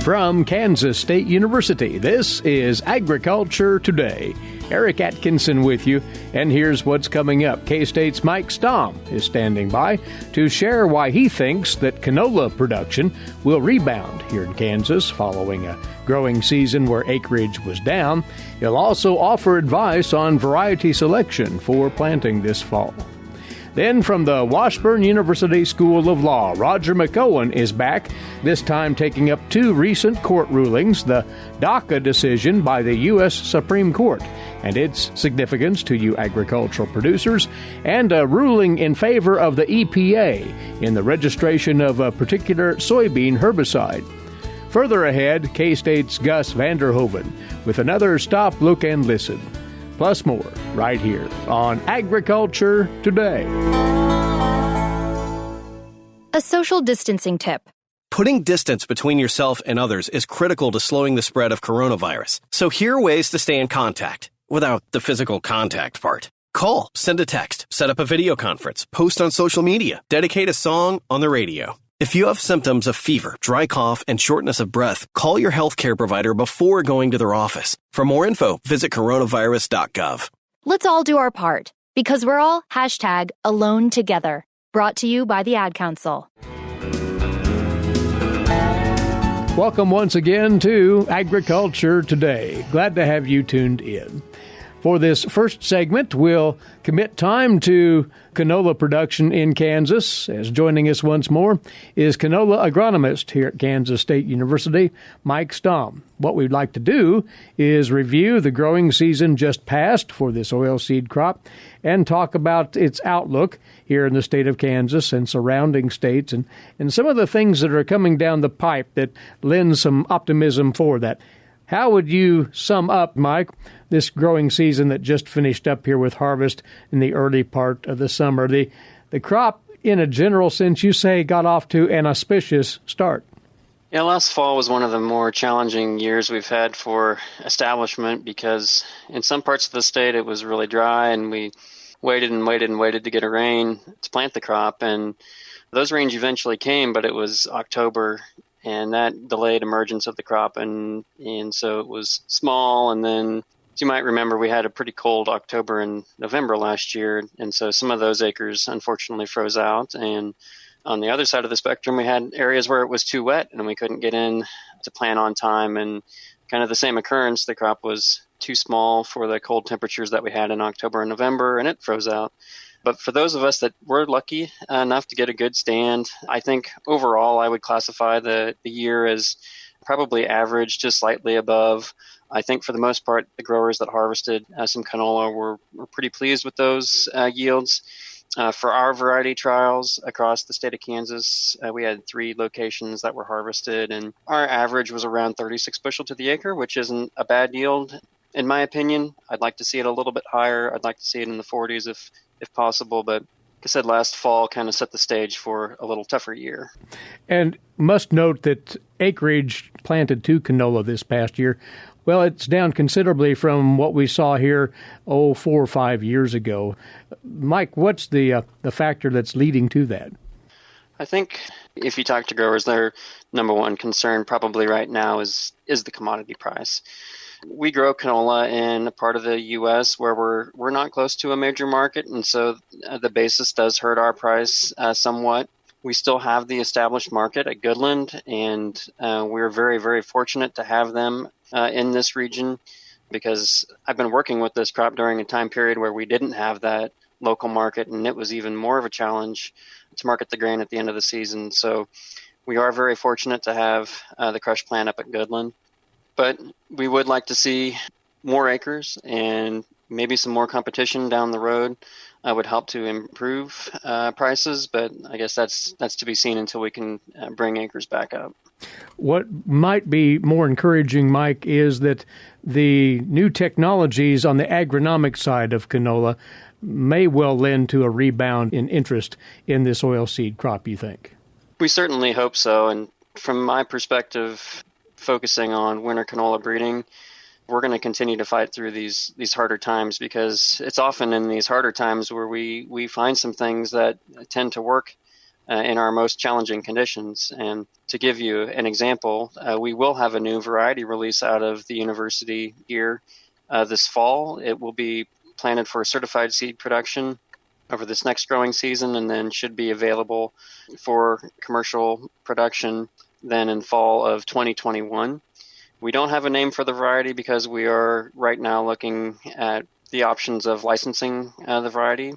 From Kansas State University, this is Agriculture Today. Eric Atkinson with you, and here's what's coming up. K-State's Mike Stamm is standing by to share why he thinks that canola production will rebound here in Kansas following a growing season where acreage was down. He'll also offer advice on variety selection for planting this fall. Then from the Washburn University School of Law, Roger McEowen is back, this time taking up two recent court rulings, the DACA decision by the U.S. Supreme Court and its significance to you agricultural producers, and a ruling in favor of the EPA in the registration of a particular soybean herbicide. Further ahead, K-State's Gus Vanderhoeven with another Stop, Look, and Listen. Plus more right here on Agriculture Today. A social distancing tip. Putting distance between yourself and others is critical to slowing the spread of coronavirus. So here are ways to stay in contact without the physical contact part. Call, send a text, set up a video conference, post on social media, dedicate a song on the radio. If you have symptoms of fever, dry cough, and shortness of breath, call your healthcare provider before going to their office. For more info, visit coronavirus.gov. Let's all do our part, because we're all #alone together. Brought to you by the Ad Council. Welcome once again to Agriculture Today. Glad to have you tuned in. For this first segment, we'll commit time to canola production in Kansas. As joining us once more is canola agronomist here at Kansas State University, Mike Stamm. What we'd like to do is review the growing season just passed for this oilseed crop and talk about its outlook here in the state of Kansas and surrounding states and some of the things that are coming down the pipe that lend some optimism for that. How would you sum up, Mike, this growing season that just finished up here with harvest in the early part of the summer? The crop, in a general sense, you say, got off to an auspicious start. Yeah, last fall was one of the more challenging years we've had for establishment because in some parts of the state it was really dry and we waited and waited and waited to get a rain to plant the crop. And those rains eventually came, but it was October, and that delayed emergence of the crop, and so it was small. And then, as you might remember, we had a pretty cold October and November last year, and so some of those acres unfortunately froze out. And on the other side of the spectrum, we had areas where it was too wet and we couldn't get in to plant on time, and kind of the same occurrence. The crop was too small for the cold temperatures that we had in October and November, and it froze out. But for those of us that were lucky enough to get a good stand, I think overall I would classify the year as probably average, just slightly above. I think for the most part, the growers that harvested some canola were pretty pleased with those yields. For our variety trials across the state of Kansas, we had 3 locations that were harvested, and our average was around 36 bushel to the acre, which isn't a bad yield. In my opinion, I'd like to see it a little bit higher. I'd like to see it in the 40s if possible, but like I said, last fall kind of set the stage for a little tougher year. And must note that acreage planted to canola this past year, well, it's down considerably from what we saw here, 4 or 5 years ago. Mike, what's the factor that's leading to that? I think if you talk to growers, their number one concern probably right now is the commodity price. We grow canola in a part of the U.S. where we're not close to a major market, and so the basis does hurt our price somewhat. We still have the established market at Goodland, and we're very, very fortunate to have them in this region because I've been working with this crop during a time period where we didn't have that local market, and it was even more of a challenge to market the grain at the end of the season. So we are very fortunate to have the crush plant up at Goodland. But we would like to see more acres and maybe some more competition down the road would help to improve prices. But I guess that's to be seen until we can bring acres back up. What might be more encouraging, Mike, is that the new technologies on the agronomic side of canola may well lend to a rebound in interest in this oilseed crop, you think? We certainly hope so. And from my perspective, focusing on winter canola breeding, we're going to continue to fight through these harder times because it's often in these harder times where we find some things that tend to work in our most challenging conditions. And to give you an example, we will have a new variety release out of the university here this fall. It will be planted for certified seed production over this next growing season, and then should be available for commercial production then in fall of 2021. We don't have a name for the variety because we are right now looking at the options of licensing the variety.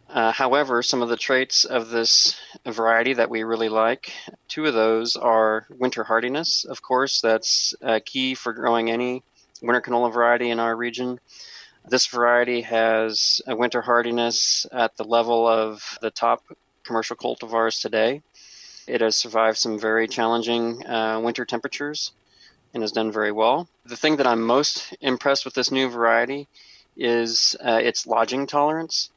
However, some of the traits of this variety that we really like, two of those are winter hardiness. Of course, that's key for growing any winter canola variety in our region. This variety has a winter hardiness at the level of the top commercial cultivars today. It has survived some very challenging winter temperatures and has done very well. The thing that I'm most impressed with this new variety is its lodging tolerance.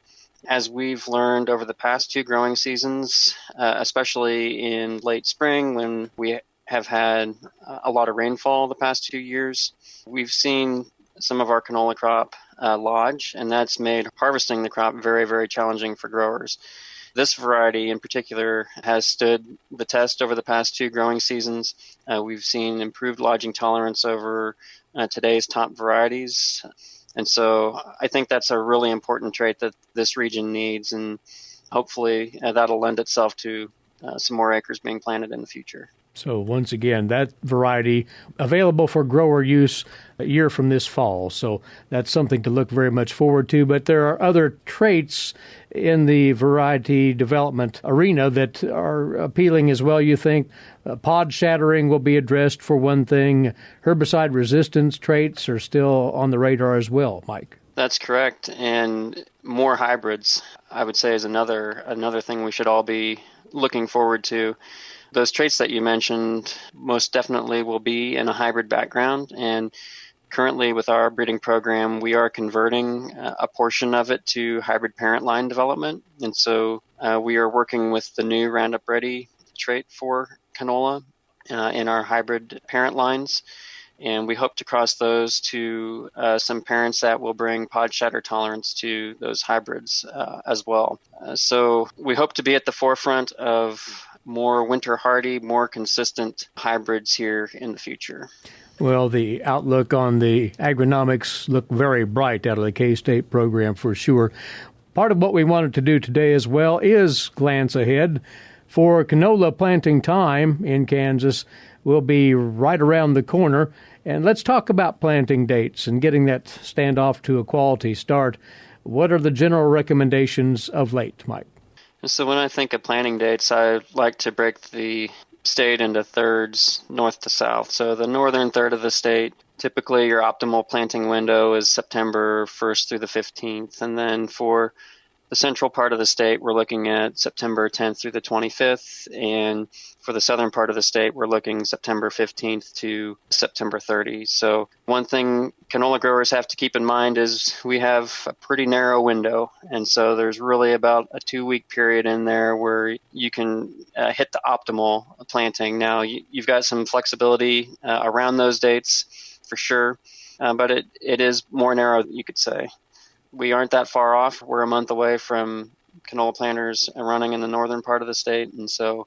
As we've learned over the past two growing seasons, especially in late spring when we have had a lot of rainfall the past 2 years, we've seen some of our canola crop lodge, and that's made harvesting the crop very, very challenging for growers. This variety in particular has stood the test over the past two growing seasons. We've seen improved lodging tolerance over today's top varieties. And so I think that's a really important trait that this region needs, and hopefully that'll lend itself to some more acres being planted in the future. So once again, that variety available for grower use a year from this fall. So that's something to look very much forward to. But there are other traits in the variety development arena that are appealing as well, you think? Pod shattering will be addressed for one thing. Herbicide resistance traits are still on the radar as well, Mike. That's correct. And more hybrids, I would say, is another thing we should all be looking forward to. Those traits that you mentioned most definitely will be in a hybrid background. And currently with our breeding program, we are converting a portion of it to hybrid parent line development. And so we are working with the new Roundup Ready trait for canola in our hybrid parent lines. And we hope to cross those to some parents that will bring pod shatter tolerance to those hybrids as well. So we hope to be at the forefront of more winter hardy, more consistent hybrids here in the future. Well, the outlook on the agronomics look very bright out of the K-State program for sure. Part of what we wanted to do today as well is glance ahead. For canola planting time in Kansas will be right around the corner. And let's talk about planting dates and getting that standoff to a quality start. What are the general recommendations of late, Mike? So when I think of planting dates, I like to break the state into thirds, north to south. So the northern third of the state, typically your optimal planting window is September 1st through the 15th. And then for the central part of the state, we're looking at September 10th through the 25th. And for the southern part of the state, we're looking September 15th to September 30th. So one thing canola growers have to keep in mind is we have a pretty narrow window. And so there's really about a 2-week period in there where you can hit the optimal planting. Now, you've got some flexibility around those dates for sure, but it is more narrow, you could say. We aren't that far off. We're a month away from canola planters running in the northern part of the state. And so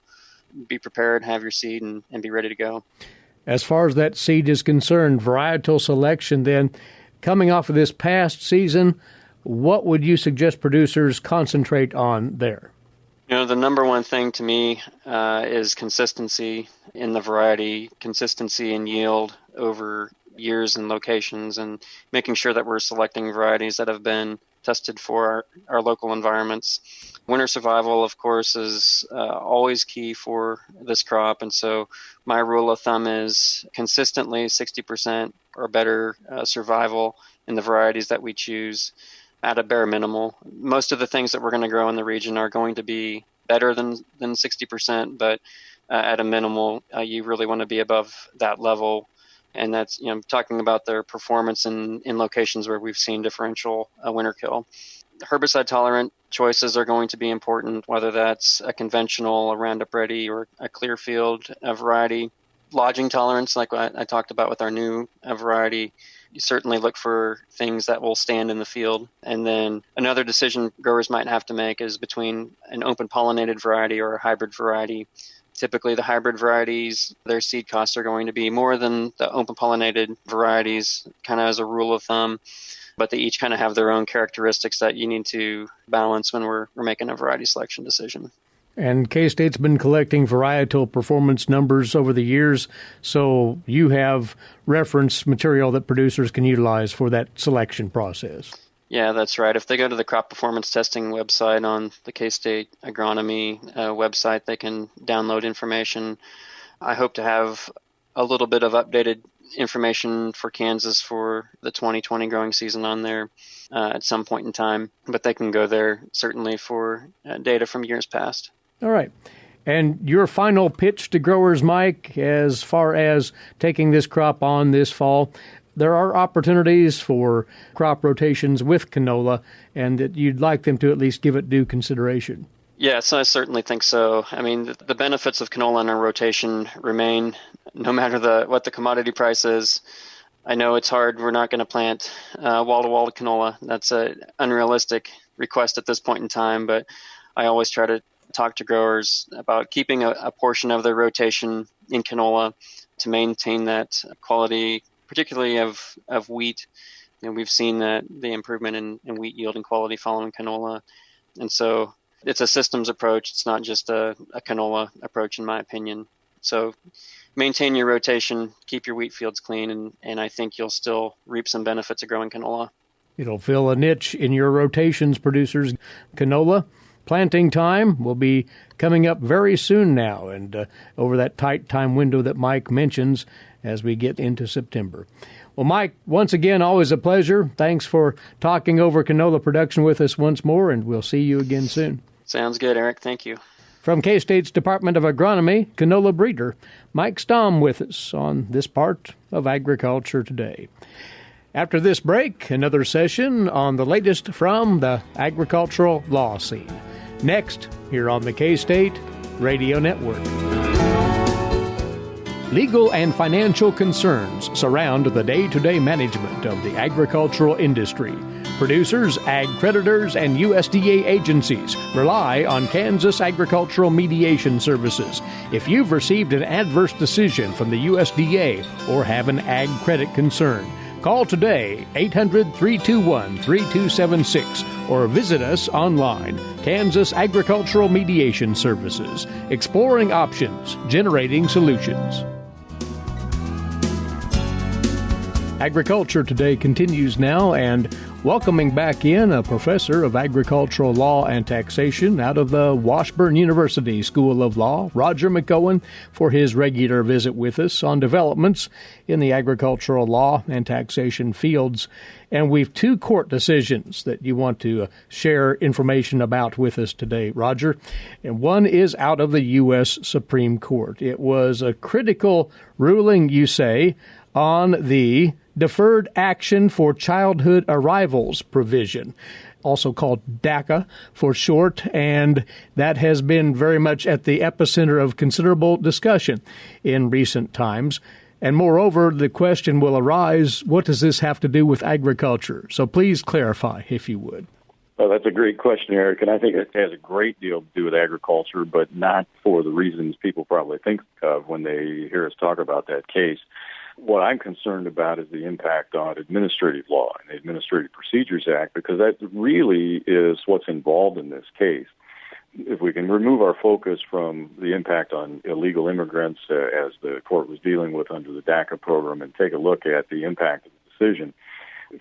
be prepared, have your seed, and be ready to go. As far as that seed is concerned, varietal selection then, coming off of this past season, what would you suggest producers concentrate on there? You know, the number one thing to me is consistency in the variety, consistency in yield over years and locations, and making sure that we're selecting varieties that have been tested for our local environments. Winter survival, of course, is always key for this crop. And so my rule of thumb is consistently 60% or better survival in the varieties that we choose at a bare minimal. Most of the things that we're going to grow in the region are going to be better than 60%, but at a minimal, you really want to be above that level. And that's, talking about their performance in locations where we've seen differential winter kill. Herbicide tolerant choices are going to be important, whether that's a conventional, a Roundup Ready, or a Clearfield variety. Lodging tolerance, like I talked about with our new variety, you certainly look for things that will stand in the field. And then another decision growers might have to make is between an open pollinated variety or a hybrid variety. Typically, the hybrid varieties, their seed costs are going to be more than the open pollinated varieties, kind of as a rule of thumb. But they each kind of have their own characteristics that you need to balance when we're making a variety selection decision. And K-State's been collecting varietal performance numbers over the years, so you have reference material that producers can utilize for that selection process. Yeah, that's right. If they go to the crop performance testing website on the K-State agronomy website, they can download information. I hope to have a little bit of updated information for Kansas for the 2020 growing season on there at some point in time, but they can go there certainly for data from years past. All right. And your final pitch to growers, Mike, as far as taking this crop on this fall, there are opportunities for crop rotations with canola, and that you'd like them to at least give it due consideration. Yes, I certainly think so. I mean, the benefits of canola in a rotation remain no matter what the commodity price is. I know it's hard. We're not going to plant wall-to-wall canola. That's an unrealistic request at this point in time, but I always try to talk to growers about keeping a portion of their rotation in canola to maintain that quality, particularly of wheat. We've seen that the improvement in wheat yield and quality following canola. And so it's a systems approach. It's not just a canola approach, in my opinion. So maintain your rotation, keep your wheat fields clean, and I think you'll still reap some benefits of growing canola. It'll fill a niche in your rotations, producers. Canola planting time will be coming up very soon now, and over that tight time window that Mike mentions as we get into September. Well, Mike, once again, always a pleasure. Thanks for talking over canola production with us once more, and we'll see you again soon. Sounds good, Eric. Thank you. From K-State's Department of Agronomy, canola breeder, Mike Stamm with us on this part of Agriculture Today. After this break, another session on the latest from the agricultural law scene. Next, here on the K-State Radio Network. Legal and financial concerns surround the day-to-day management of the agricultural industry. Producers, ag creditors, and USDA agencies rely on Kansas Agricultural Mediation Services. If you've received an adverse decision from the USDA or have an ag credit concern, call today, 800-321-3276, or visit us online, Kansas Agricultural Mediation Services, exploring options, generating solutions. Agriculture Today continues now, and welcoming back in a professor of agricultural law and taxation out of the Washburn University School of Law, Roger McEowen, for his regular visit with us on developments in the agricultural law and taxation fields. And we've two court decisions that you want to share information about with us today, Roger. And one is out of the U.S. Supreme Court. It was a critical ruling, you say, on the Deferred Action for Childhood Arrivals provision, also called DACA for short, and that has been very much at the epicenter of considerable discussion in recent times. And moreover, the question will arise, what does this have to do with agriculture? So please clarify, if you would. Well, that's a great question, Eric, and I think it has a great deal to do with agriculture, but not for the reasons people probably think of when they hear us talk about that case. What I'm concerned about is the impact on administrative law and the Administrative Procedures Act, because that really is what's involved in this case. If we can remove our focus from the impact on illegal immigrants, as the court was dealing with under the DACA program, and take a look at the impact of the decision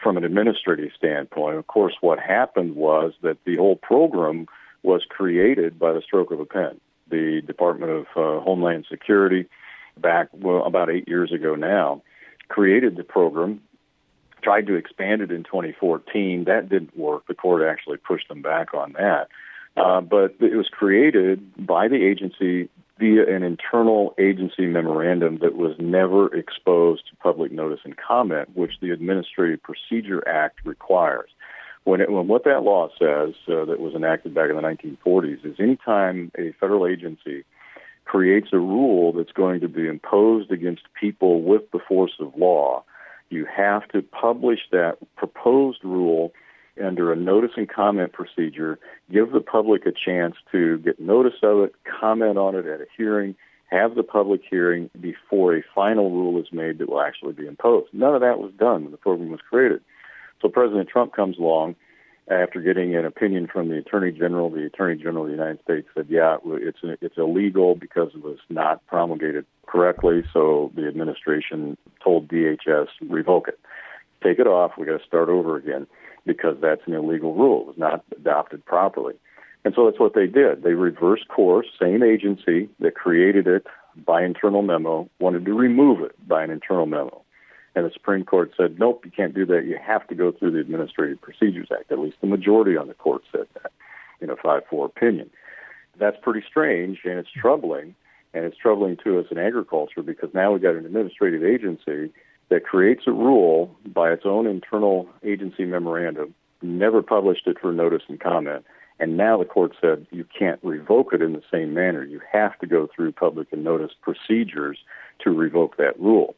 from an administrative standpoint, of course, what happened was that the whole program was created by the stroke of a pen. The Department of Homeland Security, back about 8 years ago now, created the program, tried to expand it in 2014. That didn't work. The court actually pushed them back on that. But it was created by the agency via an internal agency memorandum that was never exposed to public notice and comment, which the Administrative Procedure Act requires. When what that law says, that was enacted back in the 1940s, is anytime a federal agency creates a rule that's going to be imposed against people with the force of law, You have to publish that proposed rule under a notice and comment procedure, give the public a chance to get notice of it, comment on it at a hearing, have the public hearing before a final rule is made that will actually be imposed. None of that was done when the program was created. So President Trump comes along after getting an opinion from the Attorney General. The Attorney General of the United States said, yeah, it's illegal because it was not promulgated correctly, so the administration told DHS, revoke it. Take it off. We got to start over again because that's an illegal rule. It was not adopted properly. And so that's what they did. They reversed course. Same agency that created it by internal memo wanted to remove it by an internal memo. And the Supreme Court said, nope, you can't do that. You have to go through the Administrative Procedures Act. At least the majority on the court said that in a 5-4 opinion. That's pretty strange, and it's troubling. And it's troubling to us in agriculture because now we've got an administrative agency that creates a rule by its own internal agency memorandum, never published it for notice and comment, and now the court said you can't revoke it in the same manner. You have to go through public and notice procedures to revoke that rule.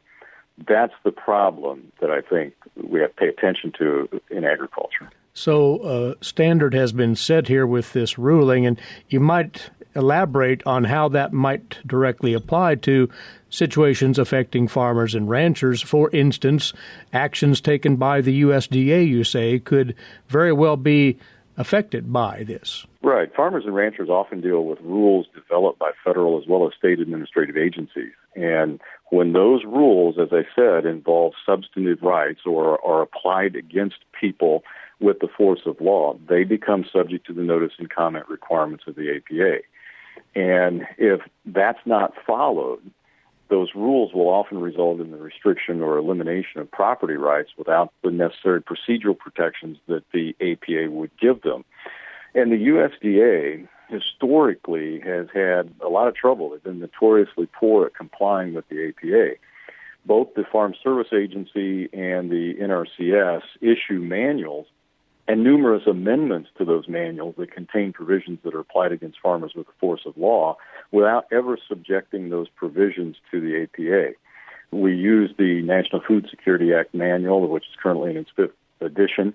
That's the problem that I think we have to pay attention to in agriculture. So standard has been set here with this ruling, and you might elaborate on how that might directly apply to situations affecting farmers and ranchers. For instance, actions taken by the USDA, you say, could very well be affected by this. Right. Farmers and ranchers often deal with rules developed by federal as well as state administrative agencies. And when those rules, as I said, involve substantive rights or are applied against people with the force of law, they become subject to the notice and comment requirements of the APA. And if that's not followed, those rules will often result in the restriction or elimination of property rights without the necessary procedural protections that the APA would give them. And the USDA historically has had a lot of trouble. They've been notoriously poor at complying with the APA. Both the Farm Service Agency and the NRCS issue manuals and numerous amendments to those manuals that contain provisions that are applied against farmers with the force of law without ever subjecting those provisions to the APA. We use the National Food Security Act manual, which is currently in its 5th edition,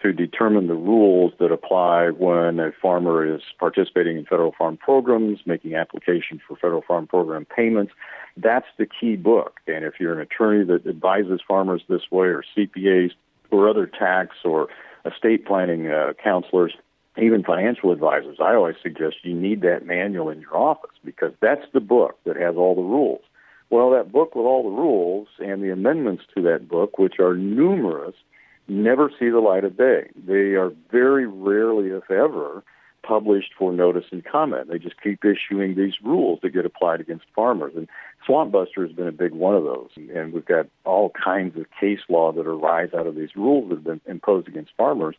to determine the rules that apply when a farmer is participating in federal farm programs, making application for federal farm program payments. That's the key book. And if you're an attorney that advises farmers this way, or CPAs, or other tax or estate planning counselors, even financial advisors, I always suggest you need that manual in your office because that's the book that has all the rules. Well, that book with all the rules and the amendments to that book, which are numerous, never see the light of day. They are very rarely, if ever, published for notice and comment. They just keep issuing these rules that get applied against farmers. And Swamp Buster has been a big one of those. And we've got all kinds of case law that arise out of these rules that have been imposed against farmers.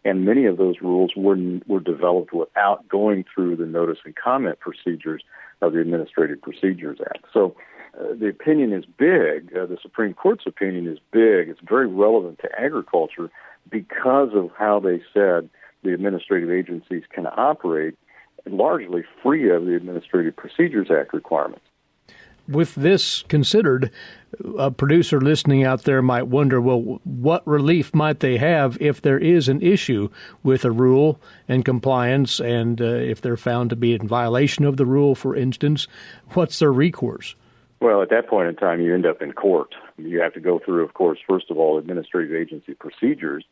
And many of those rules were developed without going through the notice and comment procedures of the Administrative Procedures Act. So the opinion is big. The Supreme Court's opinion is big. It's very relevant to agriculture because of how they said the administrative agencies can operate largely free of the Administrative Procedures Act requirements. With this considered, a producer listening out there might wonder, well, what relief might they have if there is an issue with a rule and compliance, and if they're found to be in violation of the rule, for instance, what's their recourse? Well, at that point in time, you end up in court. You have to go through, of course, first of all, administrative agency procedures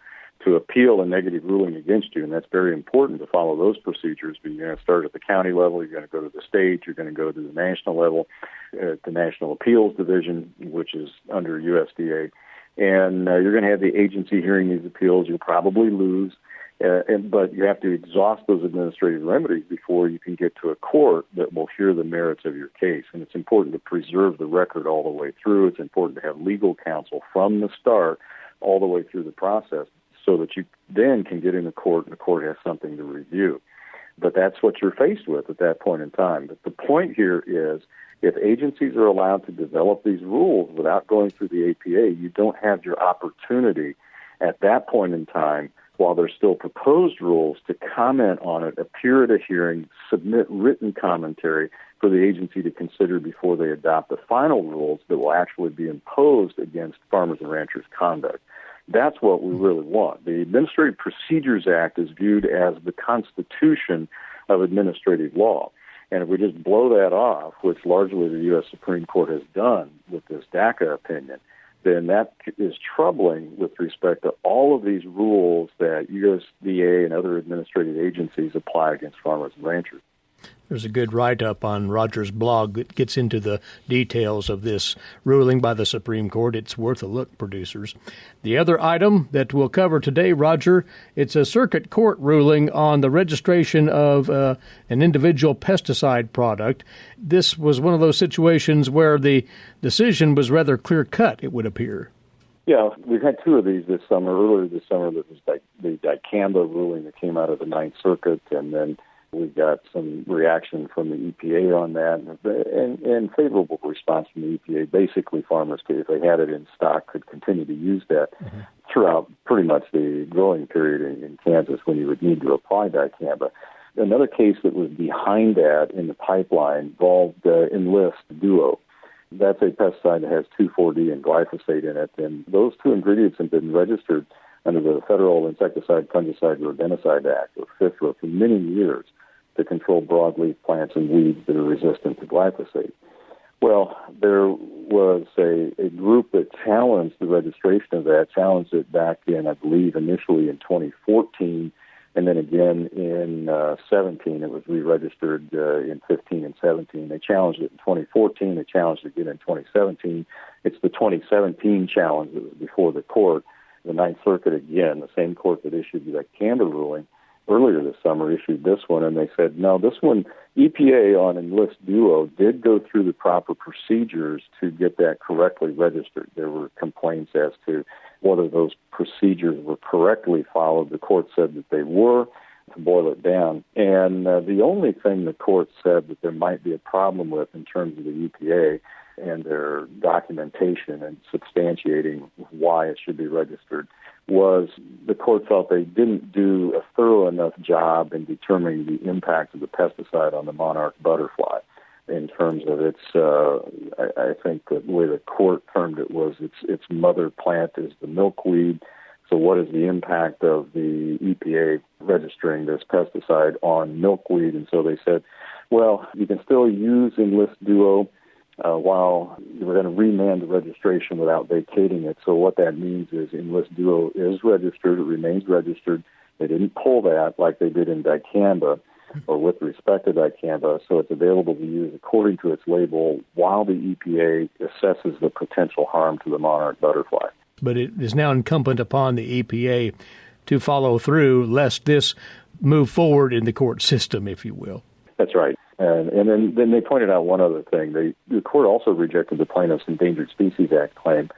to appeal a negative ruling against you, and that's very important to follow those procedures. But you're going to start at the county level, you're going to go to the state, you're going to go to the national level, the National Appeals Division, which is under USDA, and you're going to have the agency hearing these appeals. You'll probably lose, but you have to exhaust those administrative remedies before you can get to a court that will hear the merits of your case. And it's important to preserve the record all the way through. It's important to have legal counsel from the start all the way through the process, so that you then can get into court and the court has something to review. But that's what you're faced with at that point in time. But the point here is, if agencies are allowed to develop these rules without going through the APA, you don't have your opportunity at that point in time, while there's still proposed rules, to comment on it, appear at a hearing, submit written commentary, for the agency to consider before they adopt the final rules that will actually be imposed against farmers and ranchers' conduct. That's what we really want. The Administrative Procedures Act is viewed as the constitution of administrative law. And if we just blow that off, which largely the U.S. Supreme Court has done with this DACA opinion, then that is troubling with respect to all of these rules that USDA and other administrative agencies apply against farmers and ranchers. There's a good write-up on Roger's blog that gets into the details of this ruling by the Supreme Court. It's worth a look, producers. The other item that we'll cover today, Roger, it's a circuit court ruling on the registration of an individual pesticide product. This was one of those situations where the decision was rather clear-cut, it would appear. Yeah, we've had two of these this summer. Earlier this summer, there was the DACA ruling that came out of the Ninth Circuit, and then we got some reaction from the EPA on that, and favorable response from the EPA. Basically, farmers, if they had it in stock, could continue to use that throughout pretty much the growing period in Kansas when you would need to apply dicamba. Another case that was behind that in the pipeline involved Enlist Duo. That's a pesticide that has 2,4-D and glyphosate in it, and those two ingredients have been registered under the Federal Insecticide, Fungicide, Rodenticide Act, or FIFRA, for many years to control broadleaf plants and weeds that are resistant to glyphosate. Well, there was a group that challenged the registration of that, challenged it back in, I believe, initially in 2014, and then again in 17. It was re-registered in 15 and 17. They challenged it in 2014. They challenged it again in 2017. It's the 2017 challenge that was before the court. The Ninth Circuit, again, the same court that issued the DACA ruling earlier this summer, issued this one, and they said, no, this one, EPA on Enlist Duo did go through the proper procedures to get that correctly registered. There were complaints as to whether those procedures were correctly followed. The court said that they were, to boil it down. And the only thing the court said that there might be a problem with in terms of the EPA and their documentation and substantiating why it should be registered was the court felt they didn't do a thorough enough job in determining the impact of the pesticide on the monarch butterfly in terms of its, I think the way the court termed it was its mother plant is the milkweed. So what is the impact of the EPA registering this pesticide on milkweed? And so they said, well, you can still use Enlist Duo while we're going to remand the registration without vacating it. So what that means is Enlist Duo is registered. It remains registered. They didn't pull that like they did in dicamba or with respect to dicamba. So it's available to use according to its label while the EPA assesses the potential harm to the monarch butterfly. But it is now incumbent upon the EPA to follow through lest this move forward in the court system, if you will. That's right. And then they pointed out one other thing. The court also rejected the Plaintiffs' Endangered Species Act claim,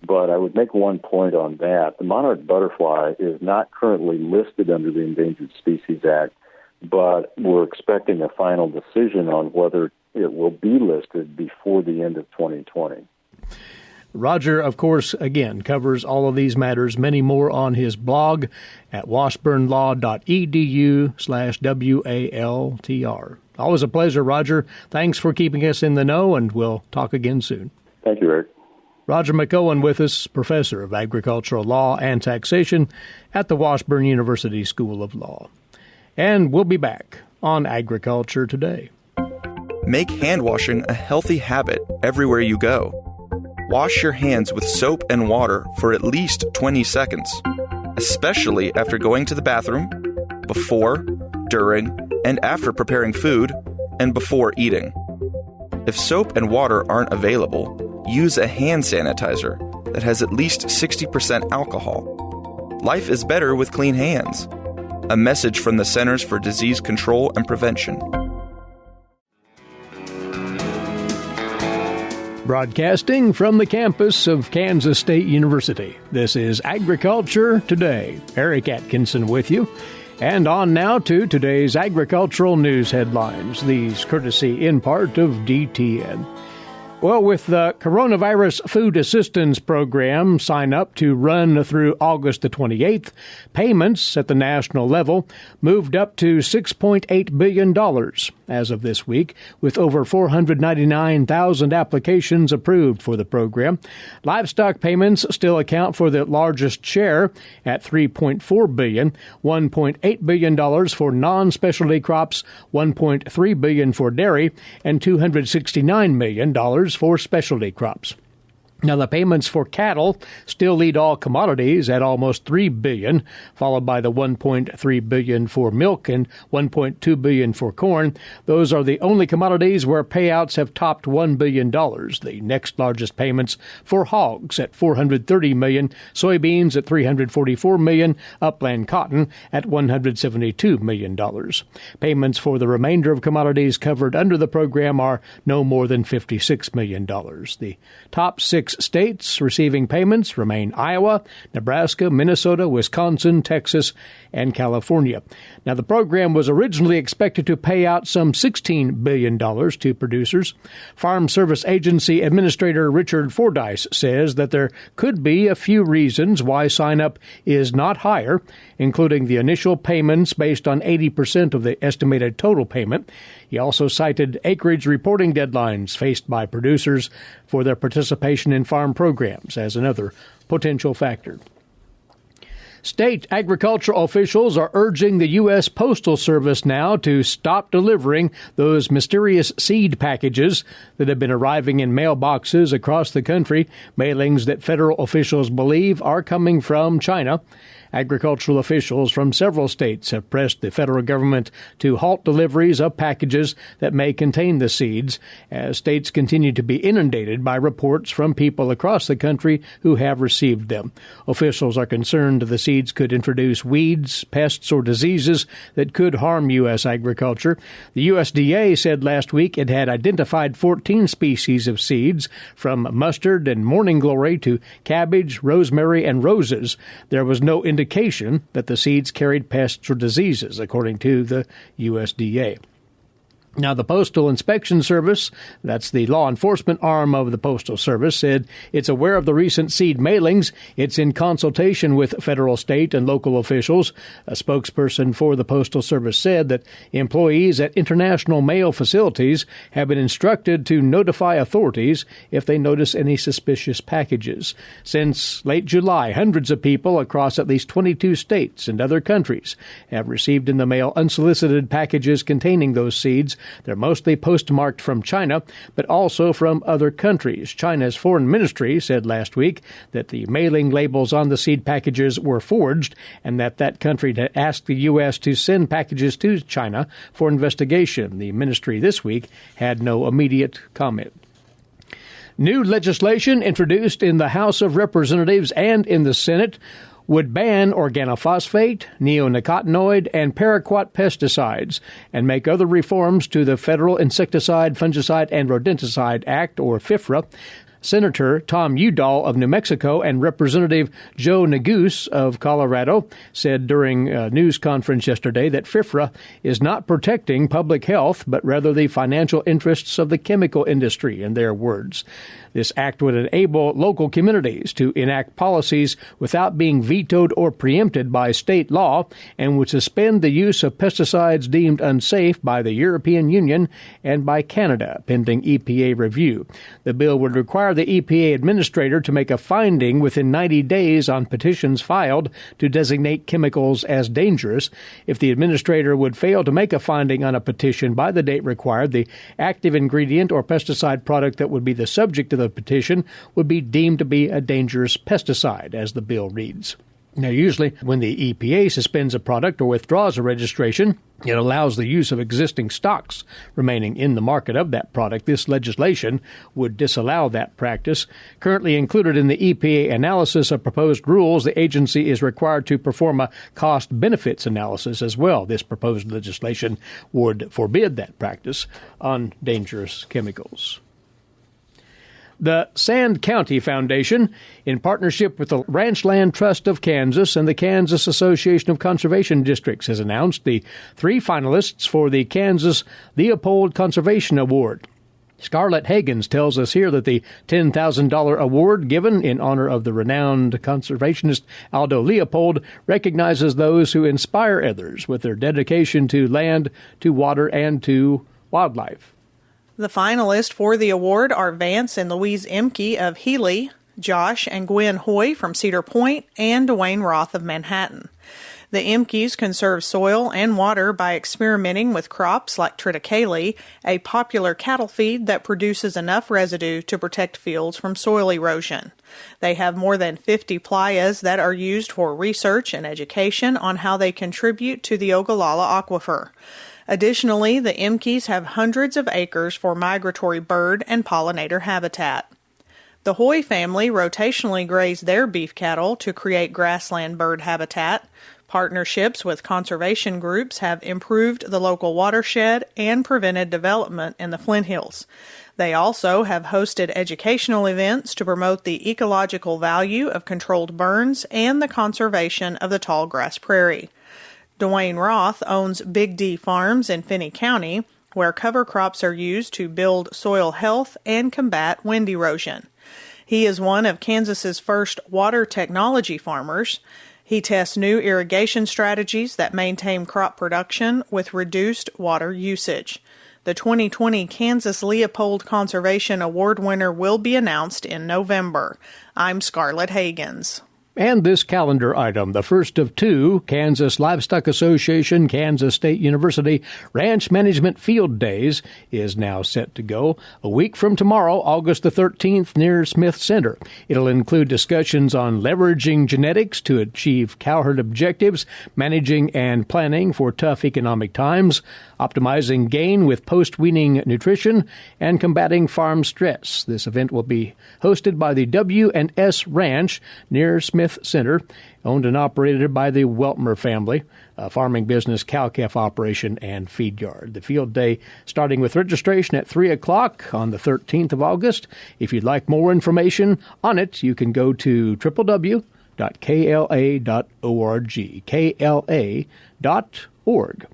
but I would make one point on that. The monarch butterfly is not currently listed under the Endangered Species Act, but we're expecting a final decision on whether it will be listed before the end of 2020. Roger, of course, again, covers all of these matters, many more on his blog at washburnlaw.edu/WALTR. Always a pleasure, Roger. Thanks for keeping us in the know, and we'll talk again soon. Thank you, Eric. Roger McEowen with us, professor of agricultural law and taxation at the Washburn University School of Law. And we'll be back on Agriculture Today. Make hand washing a healthy habit everywhere you go. Wash your hands with soap and water for at least 20 seconds, especially after going to the bathroom, before, during, and after preparing food, and before eating. If soap and water aren't available, use a hand sanitizer that has at least 60% alcohol. Life is better with clean hands. A message from the Centers for Disease Control and Prevention. Broadcasting from the campus of Kansas State University, this is Agriculture Today. Eric Atkinson with you. And on now to today's agricultural news headlines, these courtesy in part of DTN. Well, with the Coronavirus Food Assistance Program sign up to run through August the 28th, payments at the national level moved up to $6.8 billion. as of this week, with over 499,000 applications approved for the program. Livestock payments still account for the largest share at $3.4 billion, $1.8 billion for non-specialty crops, $1.3 billion for dairy, and $269 million for specialty crops. Now, the payments for cattle still lead all commodities at almost $3 billion, followed by the $1.3 billion for milk and $1.2 billion for corn. Those are the only commodities where payouts have topped $1 billion. The next largest payments for hogs at $430 million, soybeans at $344 million, upland cotton at $172 million. Payments for the remainder of commodities covered under the program are no more than $56 million. The top 6 states receiving payments remain Iowa, Nebraska, Minnesota, Wisconsin, Texas, and California. Now, the program was originally expected to pay out some $16 billion to producers. Farm Service Agency Administrator Richard Fordyce says that there could be a few reasons why sign-up is not higher, including the initial payments based on 80% of the estimated total payment. He also cited acreage reporting deadlines faced by producers for their participation in farm programs as another potential factor. State agricultural officials are urging the U.S. Postal Service now to stop delivering those mysterious seed packages that have been arriving in mailboxes across the country, mailings that federal officials believe are coming from China. Agricultural officials from several states have pressed the federal government to halt deliveries of packages that may contain the seeds, as states continue to be inundated by reports from people across the country who have received them. Officials are concerned the seeds could introduce weeds, pests, or diseases that could harm U.S. agriculture. The USDA said last week it had identified 14 species of seeds, from mustard and morning glory to cabbage, rosemary, and roses. There was no indication that the seeds carried pests or diseases, according to the USDA. Now, the Postal Inspection Service, that's the law enforcement arm of the Postal Service, said it's aware of the recent seed mailings. It's in consultation with federal, state, and local officials. A spokesperson for the Postal Service said that employees at international mail facilities have been instructed to notify authorities if they notice any suspicious packages. Since late July, hundreds of people across at least 22 states and other countries have received in the mail unsolicited packages containing those seeds. They're mostly postmarked from China, but also from other countries. China's foreign ministry said last week that the mailing labels on the seed packages were forged and that country had asked the U.S. to send packages to China for investigation. The ministry this week had no immediate comment. New legislation introduced in the House of Representatives and in the Senate would ban organophosphate, neonicotinoid, and paraquat pesticides and make other reforms to the Federal Insecticide, Fungicide, and Rodenticide Act, or FIFRA. Senator Tom Udall of New Mexico and Representative Joe Neguse of Colorado said during a news conference yesterday that FIFRA is not protecting public health, but rather the financial interests of the chemical industry, in their words. This act would enable local communities to enact policies without being vetoed or preempted by state law and would suspend the use of pesticides deemed unsafe by the European Union and by Canada, pending EPA review. The bill would require the EPA administrator to make a finding within 90 days on petitions filed to designate chemicals as dangerous. If the administrator would fail to make a finding on a petition by the date required, the active ingredient or pesticide product that would be the subject of the petition would be deemed to be a dangerous pesticide, as the bill reads. Now, usually when the EPA suspends a product or withdraws a registration, it allows the use of existing stocks remaining in the market of that product. This legislation would disallow that practice. Currently included in the EPA analysis of proposed rules, the agency is required to perform a cost-benefits analysis as well. This proposed legislation would forbid that practice on dangerous chemicals. The Sand County Foundation, in partnership with the Ranchland Trust of Kansas and the Kansas Association of Conservation Districts, has announced the 3 finalists for the Kansas Leopold Conservation Award. Scarlett Hagens tells us here that the $10,000 award given in honor of the renowned conservationist Aldo Leopold recognizes those who inspire others with their dedication to land, to water, and to Wildlife. The finalists for the award are Vance and Louise Emke of Healy, Josh and Gwen Hoy from Cedar Point, and Dwayne Roth of Manhattan. The Emkes conserve soil and water by experimenting with crops like triticale, a popular cattle feed that produces enough residue to protect fields from soil erosion. They have more than 50 playas that are used for research and education on how they contribute to the Ogallala aquifer. Additionally, the Emkes have hundreds of acres for migratory bird and pollinator habitat. The Hoy family rotationally graze their beef cattle to create grassland bird habitat. Partnerships with conservation groups have improved the local watershed and prevented development in the Flint Hills. They also have hosted educational events to promote the ecological value of controlled burns and the conservation of the tall grass prairie. Dwayne Roth owns Big D Farms in Finney County, where cover crops are used to build soil health and combat wind erosion. He is one of Kansas's first water technology farmers. He tests new irrigation strategies that maintain crop production with reduced water usage. The 2020 Kansas Leopold Conservation Award winner will be announced in November. I'm Scarlett Hagens. And this calendar item, the first of two Kansas Livestock Association, Kansas State University Ranch Management Field Days, is now set to go a week from tomorrow, August the 13th, near Smith Center. It'll include discussions on leveraging genetics to achieve cow herd objectives, managing and planning for tough economic times, optimizing gain with post-weaning nutrition, and combating farm stress. This event will be hosted by the W&S Ranch near Smith Center, owned and operated by the Weltmer family, a farming business, cow-calf operation, and feed yard. The field day starting with registration at 3 o'clock on the 13th of August. If you'd like more information on it, you can go to www.kla.org, kla.org.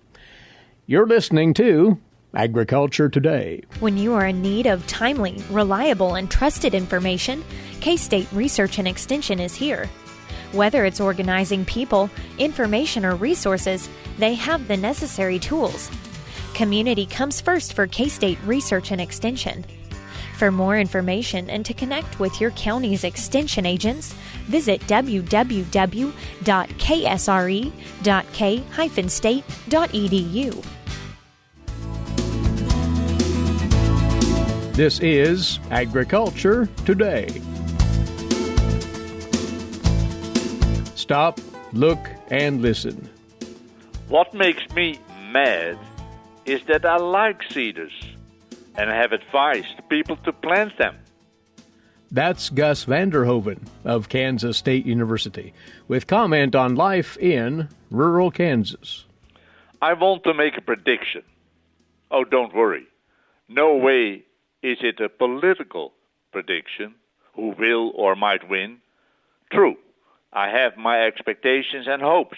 You're listening to Agriculture Today. When you are in need of timely, reliable, and trusted information, K-State Research and Extension is here. Whether it's organizing people, information, or resources, they have the necessary tools. Community comes first for K-State Research and Extension. For more information and to connect with your county's extension agents, visit www.ksre.k-state.edu. This is Agriculture Today. Stop, look, and listen. What makes me mad is that I like cedars and have advised people to plant them. That's Gus Vanderhoeven of Kansas State University with comment on life in rural Kansas. I want to make a prediction. Oh, don't worry. No way is it a political prediction, who will or might win. True, I have my expectations and hopes,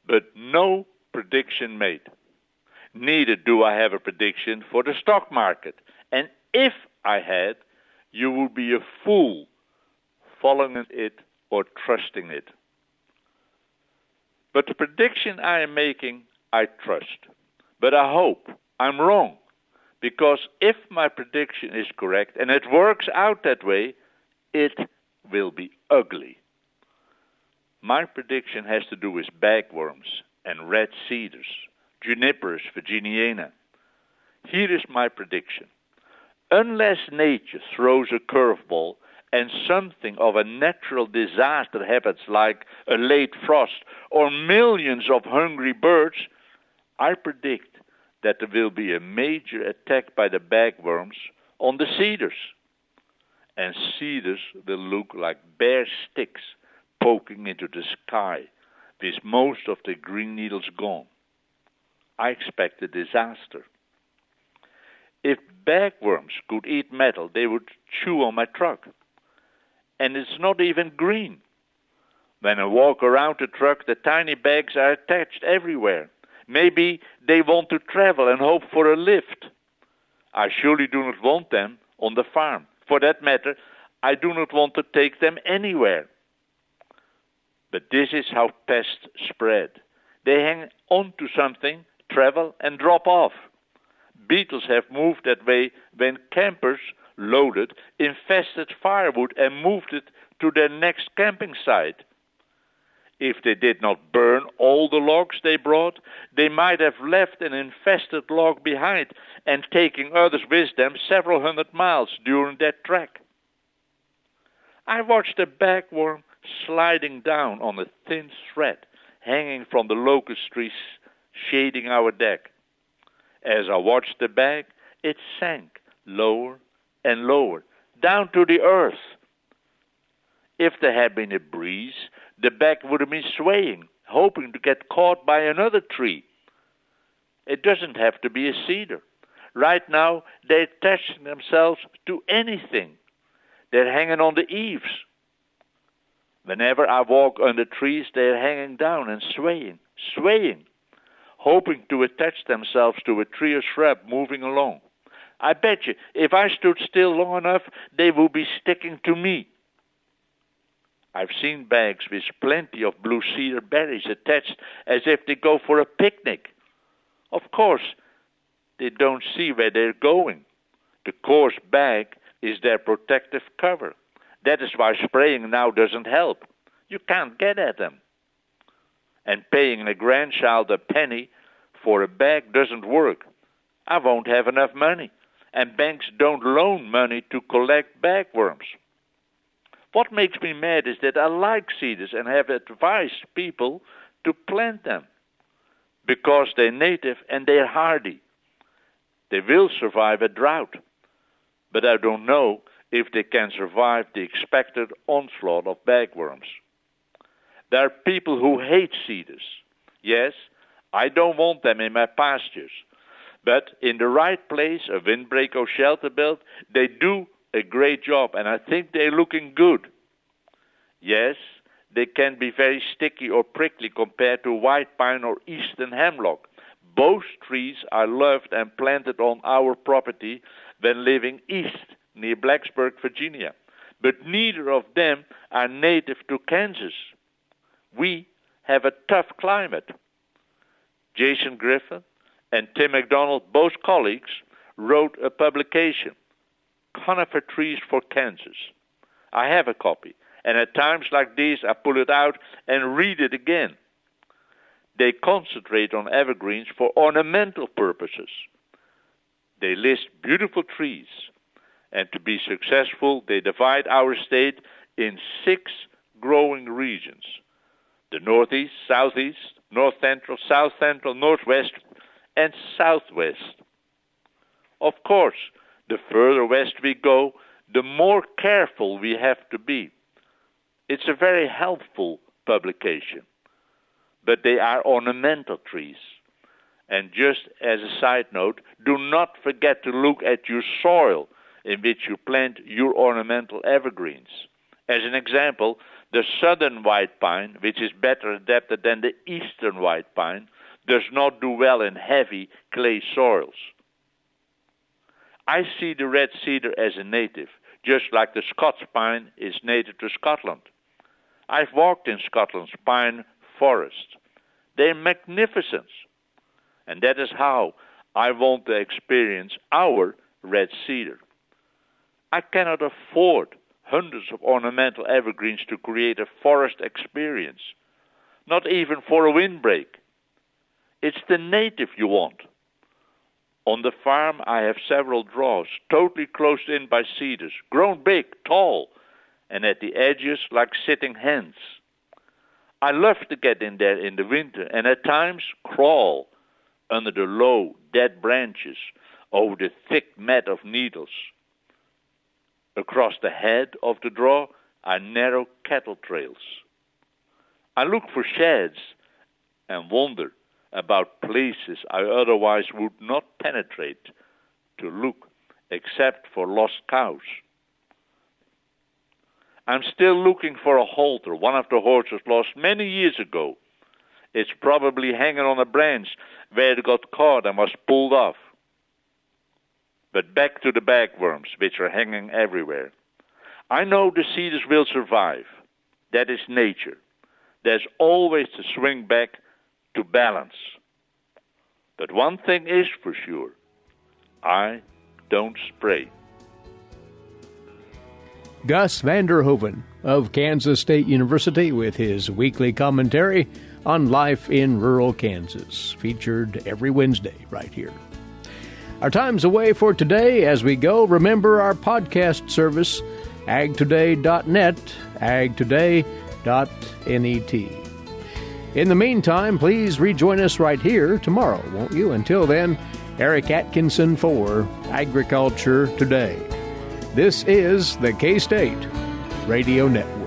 but no prediction made. Neither do I have a prediction for the stock market. And if I had, you would be a fool following it or trusting it. But the prediction I am making, I trust. But I hope I'm wrong. Because if my prediction is correct, and it works out that way, it will be ugly. My prediction has to do with bagworms and red cedars, Juniperus virginiana. Here is my prediction. Unless nature throws a curveball and something of a natural disaster happens like a late frost or millions of hungry birds, I predict that there will be a major attack by the bagworms on the cedars. And cedars will look like bare sticks poking into the sky with most of the green needles gone. I expect a disaster. If bagworms could eat metal, they would chew on my truck. And it's not even green. When I walk around the truck, the tiny bags are attached everywhere. Maybe they want to travel and hope for a lift. I surely do not want them on the farm. For that matter, I do not want to take them anywhere. But this is how pests spread. They hang on to something, travel, and drop off. beetles have moved that way when campers loaded infested firewood and moved it to their next camping site. If they did not burn all the logs they brought, they might have left an infested log behind and taken others with them several hundred miles during that trek. I watched a bagworm sliding down on a thin thread hanging from the locust trees shading our deck. As I watched the bag, it sank lower and lower, down to the earth. If there had been a breeze, the bag would have been swaying, hoping to get caught by another tree. It doesn't have to be a cedar. Right now, they're attaching themselves to anything. They're hanging on the eaves. Whenever I walk under trees, they're hanging down and swaying, hoping to attach themselves to a tree or shrub moving along. I bet you, if I stood still long enough, they would be sticking to me. I've seen bags with plenty of blue cedar berries attached as if they go for a picnic. Of course, they don't see where they're going. The coarse bag is their protective cover. That is why spraying now doesn't help. You can't get at them. And paying a grandchild a penny for a bag doesn't work. I won't have enough money. And banks don't loan money to collect bagworms. What makes me mad is that I like cedars and have advised people to plant them because they're native and they're hardy. They will survive a drought, but I don't know if they can survive the expected onslaught of bagworms. There are people who hate cedars. Yes, I don't want them in my pastures, but in the right place, a windbreak or shelter belt, they do a great job, and I think they're looking good. Yes, they can be very sticky or prickly compared to white pine or eastern hemlock. Both trees are loved and planted on our property when living east near Blacksburg, Virginia. But neither of them are native to Kansas. We have a tough climate. Jason Griffin and Tim McDonald, both colleagues, wrote a publication, Conifer Trees for Kansas. I have a copy, and at times like these I pull it out and read it again. They concentrate on evergreens for ornamental purposes. They list beautiful trees, and to be successful, they divide our state in 6 growing regions: the Northeast, Southeast, North Central, South Central, Northwest, and Southwest. Of course, the further west we go, the more careful we have to be. It's a very helpful publication, but they are ornamental trees. And just as a side note, do not forget to look at your soil in which you plant your ornamental evergreens. As an example, the southern white pine, which is better adapted than the eastern white pine, does not do well in heavy clay soils. I see the red cedar as a native, just like the Scots pine is native to Scotland. I've walked in Scotland's pine forest. They're magnificent. And that is how I want to experience our red cedar. I cannot afford hundreds of ornamental evergreens to create a forest experience, not even for a windbreak. It's the native you want. On the farm, I have several draws, totally closed in by cedars, grown big, tall, and at the edges like sitting hens. I love to get in there in the winter and at times crawl under the low, dead branches over the thick mat of needles. Across the head of the draw are narrow cattle trails. I look for sheds and wonder about places I otherwise would not penetrate to look except for lost cows. I'm still looking for a halter one of the horses lost many years ago. It's probably hanging on a branch where it got caught and was pulled off. But back to the bagworms, which are hanging everywhere. I know the cedars will survive. That is nature. There's always to swing back to balance. But one thing is for sure. I don't spray. Gus Vander Hoeven of Kansas State University with his weekly commentary on life in rural Kansas, featured every Wednesday right here. Our time's away for today. As we go, remember our podcast service, agtoday.net, agtoday.net. In the meantime, please rejoin us right here tomorrow, won't you? Until then, Eric Atkinson for Agriculture Today. This is the K-State Radio Network.